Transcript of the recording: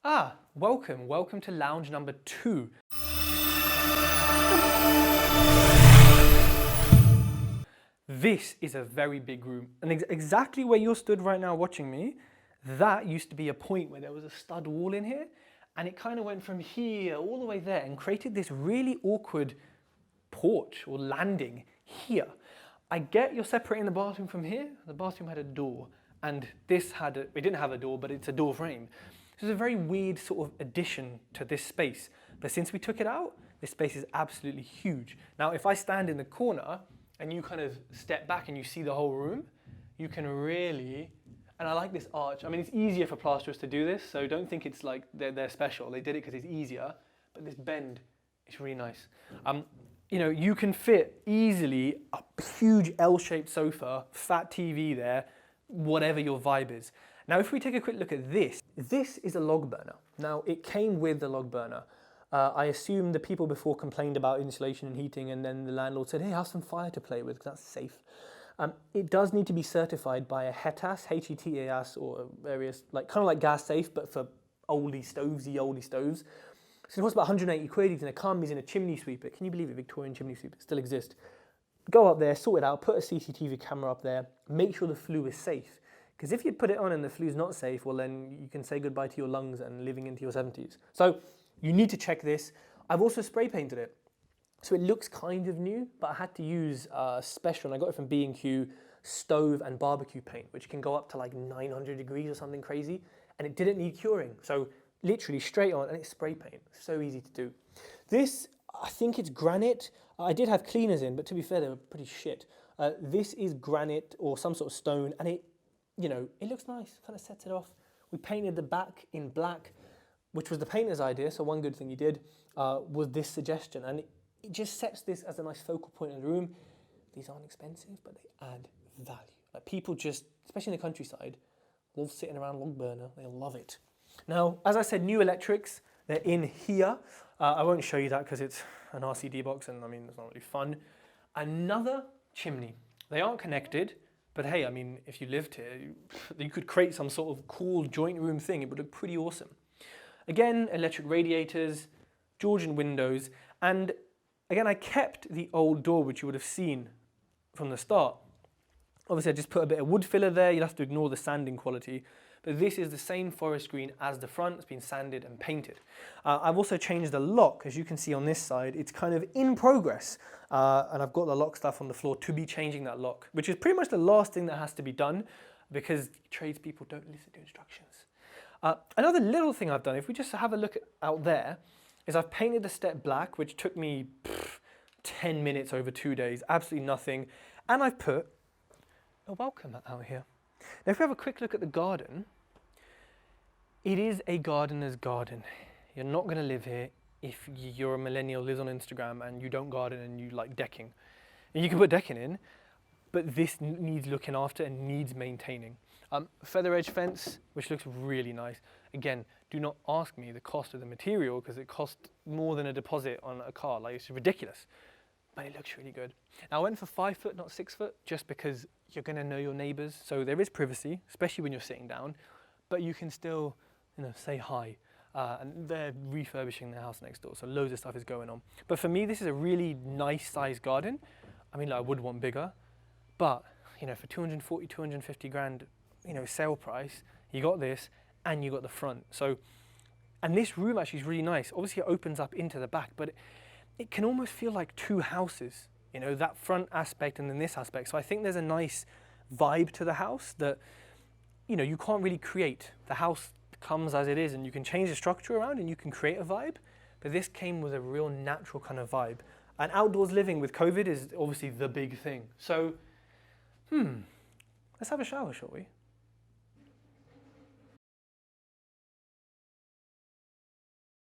Welcome to lounge number 2. This is a very big room, and exactly where you're stood right now watching me, that used to be a point where there was a stud wall in here, and it kind of went from here all the way there and created this really awkward porch or landing here. I get you're separating the bathroom from here. The bathroom had a door, and this it didn't have a door, but it's a door frame. So it's a very weird sort of addition to this space. But since we took it out, this space is absolutely huge. Now, if I stand in the corner and you kind of step back and you see the whole room, you can really, and I like this arch. I mean, it's easier for plasterers to do this, so don't think it's like they're special. They did it because it's easier, but this bend is really nice. You know, you can fit easily a huge L-shaped sofa, fat TV there, whatever your vibe is. Now, if we take a quick look at this is a log burner. Now, it came with the log burner. I assume the people before complained about insulation and heating, and then the landlord said, hey, have some fire to play with, because that's safe. It does need to be certified by a HETAS, H-E-T-A-S, or various, kind of like gas safe, but for oldie stoves. So it costs about 180 quid, it's in a combi, in a chimney sweeper. Can you believe it, Victorian chimney sweeper still exists? Go up there, sort it out, put a CCTV camera up there, make sure the flue is safe. Because if you put it on and the flue's not safe, well then you can say goodbye to your lungs and living into your 70s. So you need to check this. I've also spray painted it. So it looks kind of new, but I had to use special, and I got it from B&Q, stove and barbecue paint, which can go up to like 900 degrees or something crazy, and it didn't need curing. So literally straight on, and it's spray paint. So easy to do. This, I think it's granite. I did have cleaners in, but to be fair, they were pretty shit. This is granite or some sort of stone, and it looks nice, kind of sets it off. We painted the back in black, which was the painter's idea, so one good thing he did was this suggestion, and it just sets this as a nice focal point in the room. These aren't expensive, but they add value. Like people just, especially in the countryside, love sitting around log burner, they love it. Now, as I said, new electrics, they're in here. I won't show you that because it's an RCD box, and I mean, it's not really fun. Another chimney. They aren't connected, but hey, I mean, if you lived here, you could create some sort of cool joint room thing. It would look pretty awesome. Again, electric radiators, Georgian windows, and again, I kept the old door, which you would have seen from the start. Obviously, I just put a bit of wood filler there. You'll have to ignore the sanding quality. But this is the same forest green as the front. It's been sanded and painted. I've also changed the lock. As you can see on this side, it's kind of in progress. And I've got the lock stuff on the floor to be changing that lock, which is pretty much the last thing that has to be done because tradespeople don't listen to instructions. Another little thing I've done, if we just have a look out there, is I've painted the step black, which took me 10 minutes over 2 days, absolutely nothing. And I've put a welcome mat out here. Now, if we have a quick look at the garden, it is a gardener's garden. You're not going to live here if you're a millennial, lives on Instagram, and you don't garden and you like decking. And you can put decking in, but this needs looking after and needs maintaining. Feather edge fence, which looks really nice. Again, do not ask me the cost of the material because it costs more than a deposit on a car. Like, it's ridiculous. But it looks really good. Now, I went for 5 foot, not 6 foot, just because you're going to know your neighbours. So there is privacy, especially when you're sitting down, but you can still, say hi. And they're refurbishing the house next door, so loads of stuff is going on. But for me, this is a really nice sized garden. I mean, I would want bigger, but for 240, 250 grand, sale price, you got this and you got the front. So, and this room actually is really nice. Obviously, it opens up into the back, but it can almost feel like 2 houses, that front aspect and then this aspect. So I think there's a nice vibe to the house that, you can't really create. The house comes as it is, and you can change the structure around and you can create a vibe, but this came with a real natural kind of vibe. And outdoors living with COVID is obviously the big thing. So, let's have a shower, shall we?